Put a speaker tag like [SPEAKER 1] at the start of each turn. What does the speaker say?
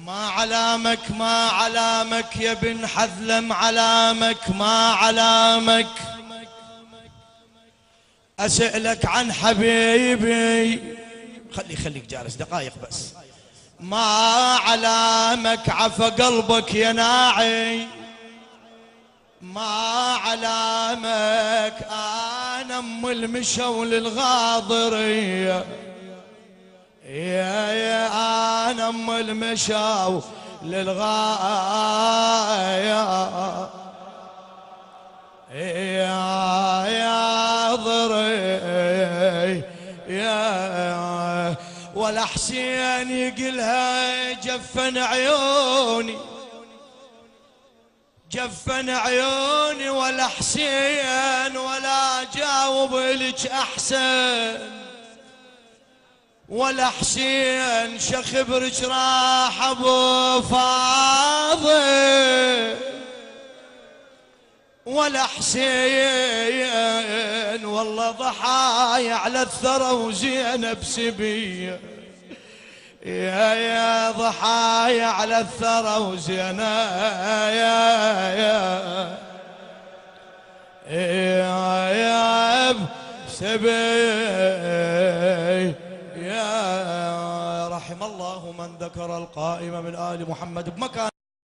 [SPEAKER 1] ما علامك ما علامك يا بن حذلم، علامك ما علامك. أسألك عن حبيبي، خليك جالس دقائق بس. ما علامك عفى قلبك يا ناعي، ما علامك أنا أم المشول الغاضرية، يا أنا أم المشاو للغاية يا ضري يا ولا حسين يقلها جفن عيوني، جفن عيوني ولا حسين ولا جاوب لك أحسن، ولا حسين شخبرك راح ابو فاضل، ولا حسين والله ضحايا على الثرى وزينب سبيه، يا ضحايا على الثرى وزينب يا سبيه. يا رحم الله من ذكر القائم من آل محمد بمكان